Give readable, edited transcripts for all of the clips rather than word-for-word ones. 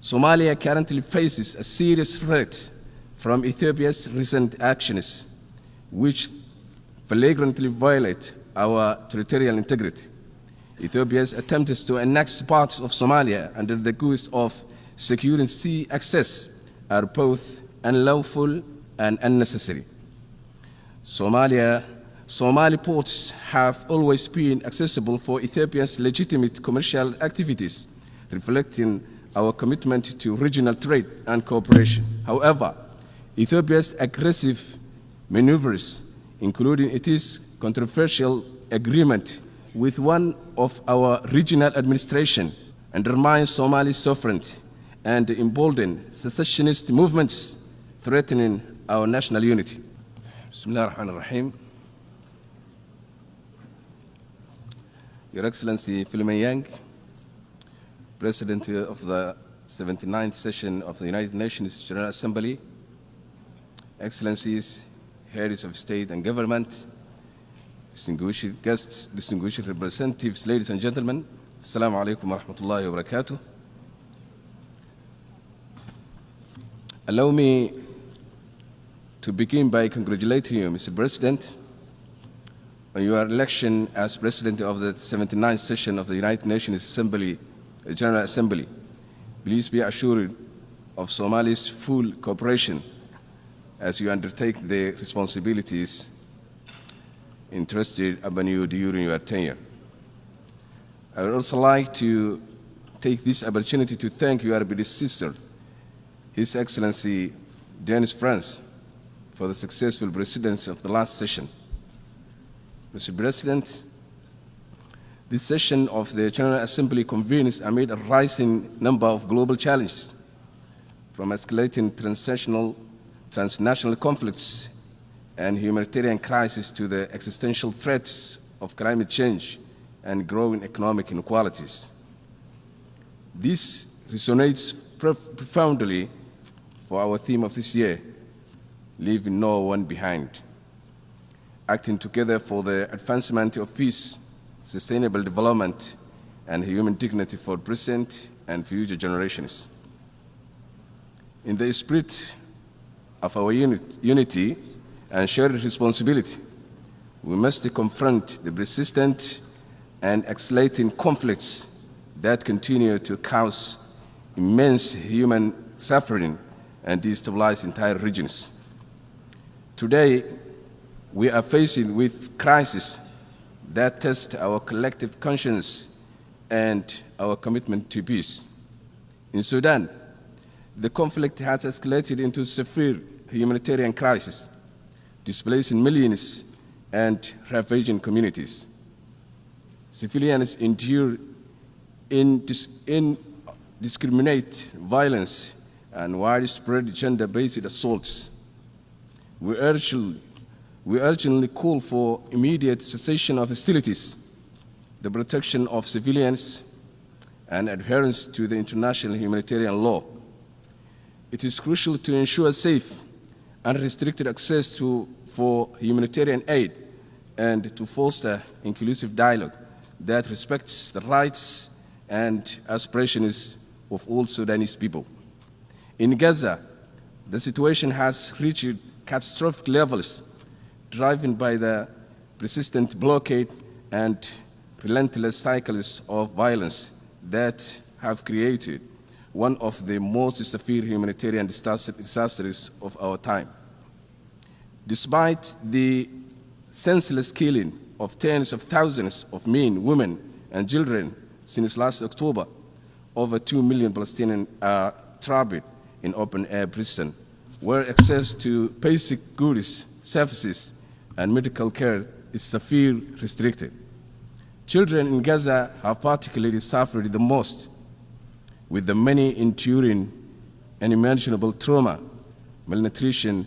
Somalia currently faces a serious threat from Ethiopia's recent actions, which flagrantly violate our territorial integrity. Ethiopia's attempts to annex parts of Somalia under the guise of securing sea access are both unlawful and unnecessary. Somali ports have always been accessible for Ethiopia's legitimate commercial activities, reflecting our commitment to regional trade and cooperation. However, Ethiopia's aggressive maneuvers, including its controversial agreement with one of our regional administration, undermine Somali's sovereignty and embolden secessionist movements threatening our national unity. Bismillah ar-Rahman ar-Rahim. Your Excellency 𝐒𝐿 President of the 79th session of the United Nations General Assembly, Excellencies, Heads of State and Government, distinguished guests, distinguished representatives, ladies and gentlemen, Assalamu alaikum wa rahmatullahi wa barakatuh. Allow me to begin by congratulating you, Mr. President, on your election as President of the 79th session of the United Nations General Assembly. Please be assured of Somalia's full cooperation as you undertake the responsibilities entrusted upon you during your tenure. I would also like to take this opportunity to thank your predecessor, His Excellency Denis France, for the successful presidency of the last session. Mr. President, this session of the General Assembly convenes amid a rising number of global challenges, from escalating transnational conflicts and humanitarian crises to the existential threats of climate change and growing economic inequalities. This resonates profoundly for our theme of this year, leaving no one behind, acting together for the advancement of peace, sustainable development, and human dignity for present and future generations. In the spirit of our unity and shared responsibility, we must confront the persistent and escalating conflicts that continue to cause immense human suffering and destabilize entire regions. Today, we are facing with crises that test our collective conscience and our commitment to peace. In Sudan, the conflict has escalated into a severe humanitarian crisis, displacing millions and ravaging communities. Civilians endure indiscriminate violence and widespread gender-based assaults. We urgently call for immediate cessation of hostilities, the protection of civilians, and adherence to the international humanitarian law. It is crucial to ensure safe, unrestricted access for humanitarian aid and to foster inclusive dialogue that respects the rights and aspirations of all Sudanese people. In Gaza, the situation has reached catastrophic levels, driven by the persistent blockade and relentless cycles of violence that have created one of the most severe humanitarian disasters of our time. Despite the senseless killing of tens of thousands of men, women, and children since last October, over 2 million Palestinians are trapped in open-air prison, where access to basic goods, services, and medical care is severely restricted. Children in Gaza have particularly suffered the most, with the many enduring unimaginable trauma, malnutrition,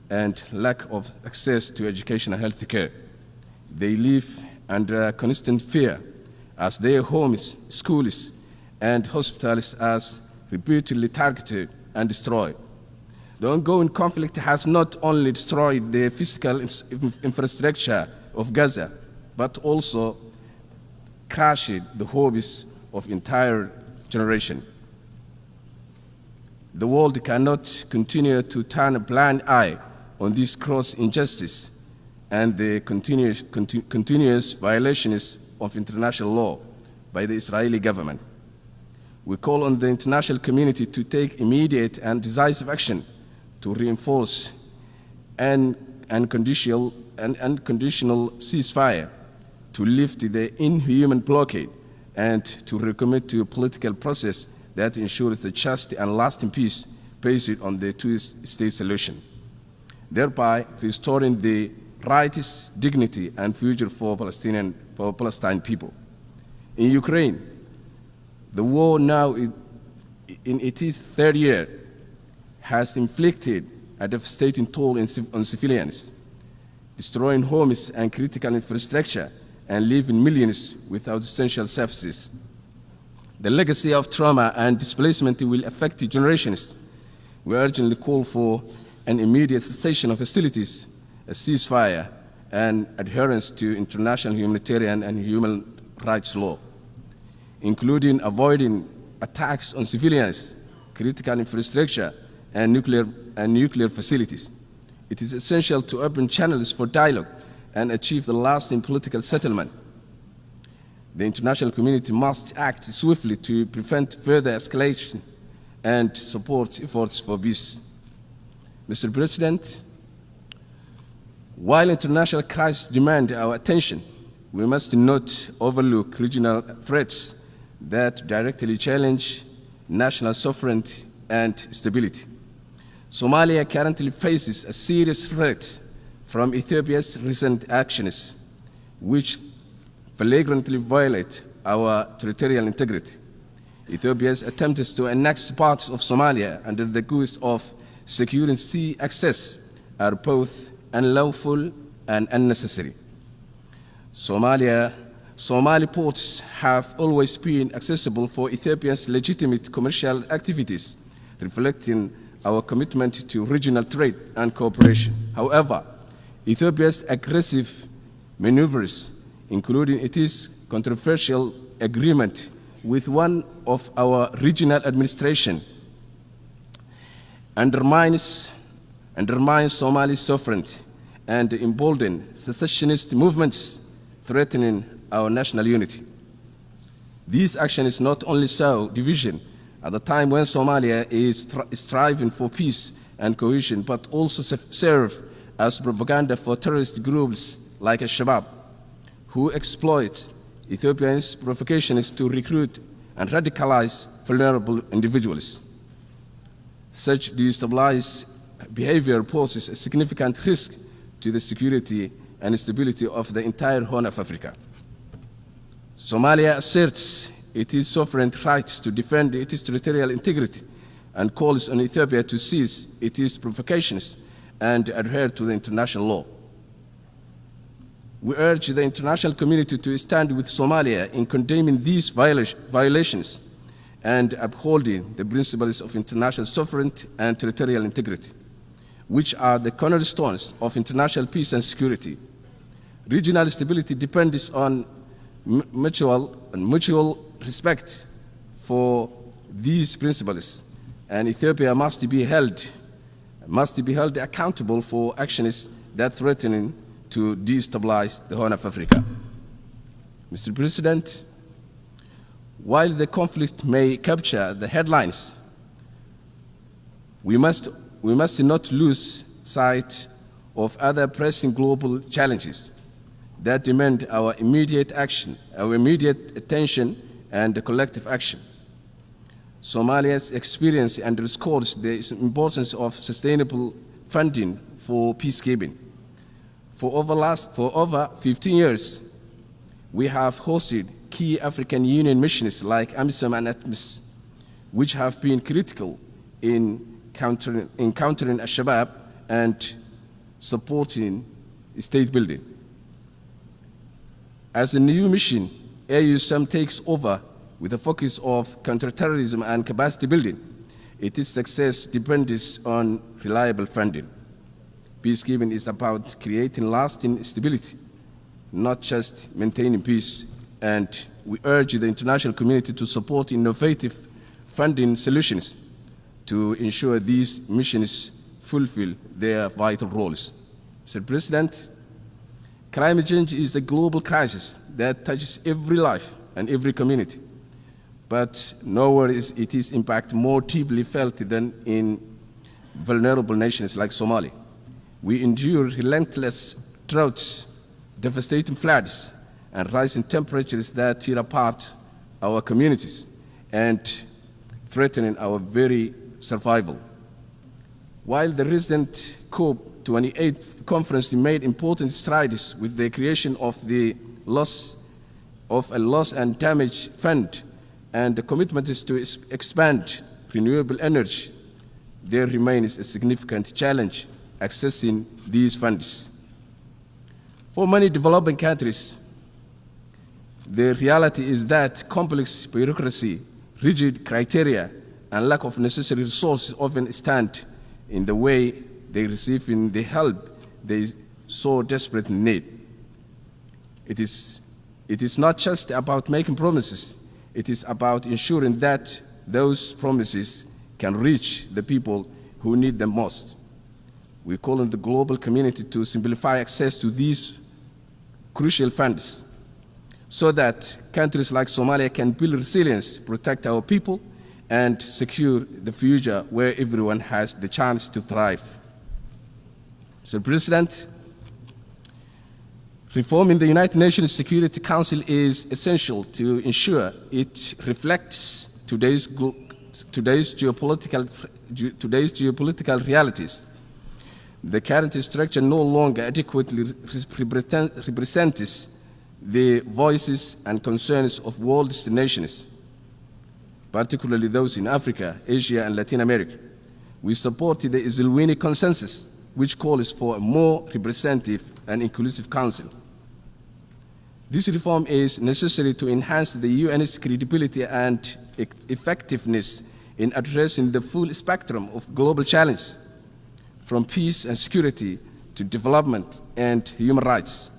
and lack of access to education and health care. They live under constant fear as their homes, schools, and hospitals are repeatedly targeted and destroyed. The ongoing conflict has not only destroyed the physical infrastructure of Gaza, but also crushed the hopes of entire generation. The world cannot continue to turn a blind eye on this gross injustice and the continuous violations of international law by the Israeli government. We call on the international community to take immediate and decisive action to reinforce an unconditional ceasefire, to lift the inhuman blockade, and to recommit to a political process that ensures a just and lasting peace based on the two-state solution, thereby restoring the rights, dignity, and future for Palestinian people. In Ukraine, the war now in its third year has inflicted a devastating toll on civilians, destroying homes and critical infrastructure and leaving millions without essential services. The legacy of trauma and displacement will affect generations. We urgently call for an immediate cessation of hostilities, a ceasefire, and adherence to international humanitarian and human rights law, including avoiding attacks on civilians, critical infrastructure, and nuclear facilities. It is essential to open channels for dialogue and achieve the lasting political settlement. The international community must act swiftly to prevent further escalation and support efforts for peace. Mr. President, while international crises demand our attention, we must not overlook regional threats that directly challenge national sovereignty and stability. Somalia currently faces a serious threat from Ethiopia's recent actions, which flagrantly violate our territorial integrity. Ethiopia's attempts to annex parts of Somalia under the guise of securing sea access are both unlawful and unnecessary. Somali ports have always been accessible for Ethiopia's legitimate commercial activities, reflecting our commitment to regional trade and cooperation. However, Ethiopia's aggressive maneuvers, including its controversial agreement with one of our regional administration, undermines Somali sovereignty and embolden secessionist movements threatening our national unity. These actions not only sow division at the time when Somalia is striving for peace and cohesion, but also serve as propaganda for terrorist groups like Al-Shabaab, who exploit Ethiopia's provocations to recruit and radicalize vulnerable individuals. Such destabilized behavior poses a significant risk to the security and stability of the entire Horn of Africa. Somalia asserts its sovereign rights to defend its territorial integrity and calls on Ethiopia to cease its provocations and adhere to the international law. We urge the international community to stand with Somalia in condemning these violations and upholding the principles of international sovereignty and territorial integrity, which are the cornerstones of international peace and security. Regional stability depends on mutual respect for these principles, and Ethiopia must be held accountable for actions that threaten to destabilize the Horn of Africa. Mr. President, while the conflict may capture the headlines, we must not lose sight of other pressing global challenges that demand our immediate attention and collective action. Somalia's experience underscores the importance of sustainable funding for peacekeeping. For over 15 years, we have hosted key African Union missions like AMISOM and ATMIS, which have been critical in countering Al-Shabaab and supporting state building. As a new mission, AUSM takes over with a focus of counterterrorism and capacity building. Its success depends on reliable funding. Peacekeeping is about creating lasting stability, not just maintaining peace, and we urge the international community to support innovative funding solutions to ensure these missions fulfill their vital roles. Mr. President, climate change is a global crisis that touches every life and every community, but nowhere is its impact more deeply felt than in vulnerable nations like Somalia. We endure relentless droughts, devastating floods, and rising temperatures that tear apart our communities and threatening our very survival. While the recent COP28 conference made important strides with the creation of a loss and damage fund and the commitment is to expand renewable energy, there remains a significant challenge accessing these funds. For many developing countries, the reality is that complex bureaucracy, rigid criteria, and lack of necessary resources often stand in the way they receive the help they so desperately need. It is not just about making promises, it is about ensuring that those promises can reach the people who need them most. We call on the global community to simplify access to these crucial funds so that countries like Somalia can build resilience, protect our people, and secure the future where everyone has the chance to thrive. Mr. President, reforming the United Nations Security Council is essential to ensure it reflects today's geopolitical realities. The current structure no longer adequately represents the voices and concerns of world nations, particularly those in Africa, Asia, and Latin America. We support the 𝐒𝐮𝐫 consensus, which calls for a more representative and inclusive council. This reform is necessary to enhance the UN's credibility and effectiveness in addressing the full spectrum of global challenges, from peace and security to development and human rights.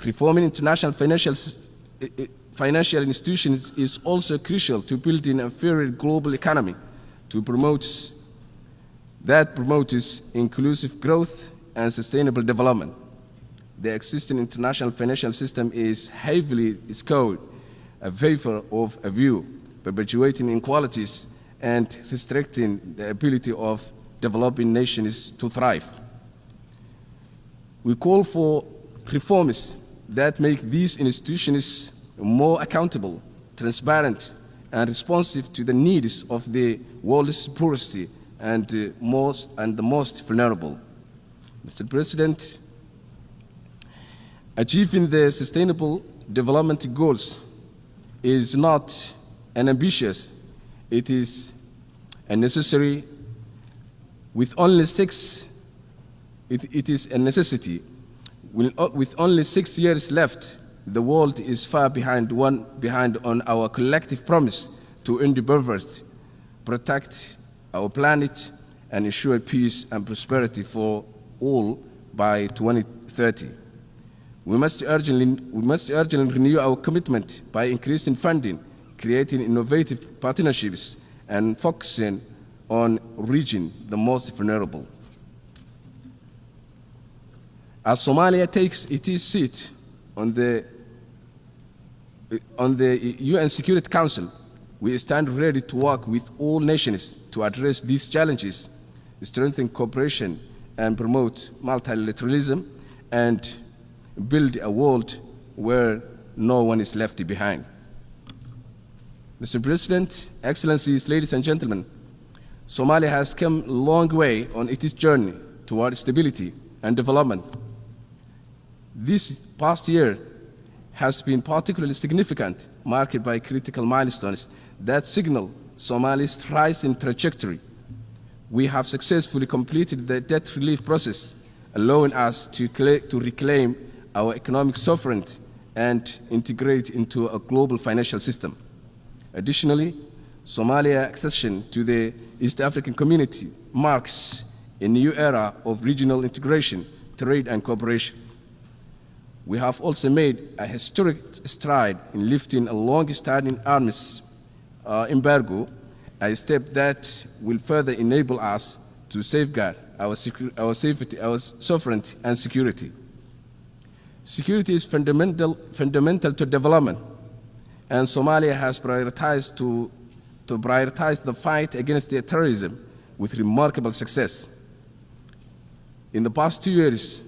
Reforming international financial institutions is also crucial to building a fairer global economy that promotes inclusive growth and sustainable development. The existing international financial system is heavily skewed in favor of a view, perpetuating inequalities and restricting the ability of developing nations to thrive. We call for reforms that make these institutions more accountable, transparent, and responsive to the needs of the world's poorest and the most vulnerable. Mr. President, achieving the Sustainable Development Goals is not an ambitious, it is a necessary. With only it is a necessity. With only 6 years left, the world is far behind on our collective promise to end poverty, protect our planet, and ensure peace and prosperity for all by 2030. We must urgently renew our commitment by increasing funding, creating innovative partnerships, and focusing on reaching the most vulnerable. As Somalia takes its seat on the UN Security Council, we stand ready to work with all nations to address these challenges, strengthen cooperation, and promote multilateralism, and build a world where no one is left behind. Mr. President, Excellencies, ladies and gentlemen, Somalia has come a long way on its journey toward stability and development. This past year has been particularly significant, marked by critical milestones that signal Somalia's rising trajectory. We have successfully completed the debt relief process, allowing us to reclaim our economic sovereignty and integrate into a global financial system. Additionally, Somalia's accession to the East African community marks a new era of regional integration, trade, and cooperation. We have also made a historic stride in lifting a long-standing arms embargo a step that will further enable us to safeguard our safety, our sovereignty and security. Security is fundamental to development, and Somalia has prioritized to prioritize the fight against terrorism with remarkable success. In the past 2 years,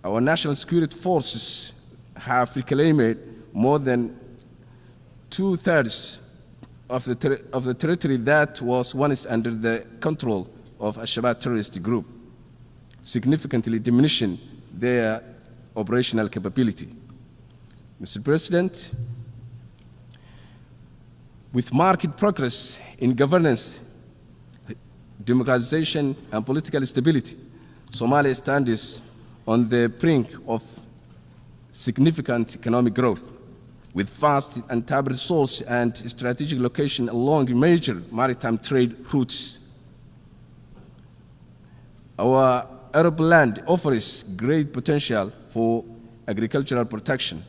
our national security forces have reclaimed more than 2/3 of the territory that was once under the control of Al-Shabaab terrorist group, significantly diminishing their operational capability. Mr. President, with marked progress in governance, democratization, and political stability, Somalia stands on the brink of significant economic growth, with vast and untapped resources and strategic location along major maritime trade routes. Our arable land offers great potential for agricultural protection,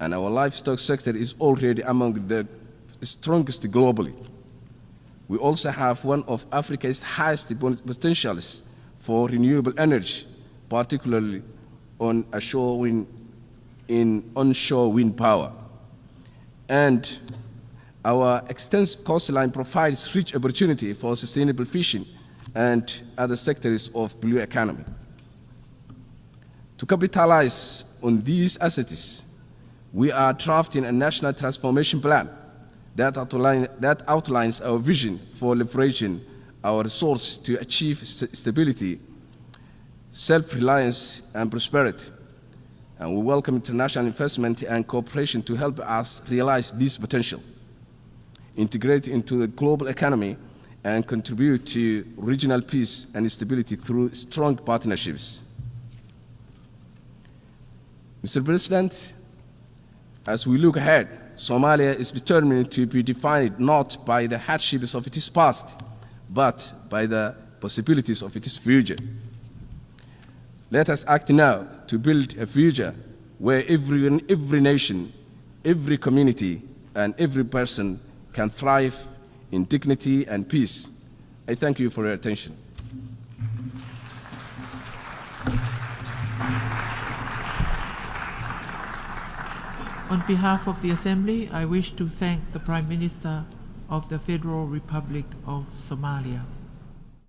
and our livestock sector is already among the strongest globally. We also have one of Africa's highest potentials for renewable energy, particularly on onshore wind power. And our extensive coastline provides rich opportunity for sustainable fishing and other sectors of blue economy. To capitalize on these assets, we are drafting a national transformation plan that outlines our vision for leveraging our resources to achieve stability, self-reliance, and prosperity. And we welcome international investment and cooperation to help us realize this potential, integrate into the global economy, and contribute to regional peace and stability through strong partnerships. Mr. President, as we look ahead, Somalia is determined to be defined not by the hardships of its past, but by the possibilities of its future. Let us act now to build a future where every nation, every community, and every person can thrive in dignity and peace. I thank you for your attention. On behalf of the Assembly, I wish to thank the Prime Minister of the Federal Republic of Somalia.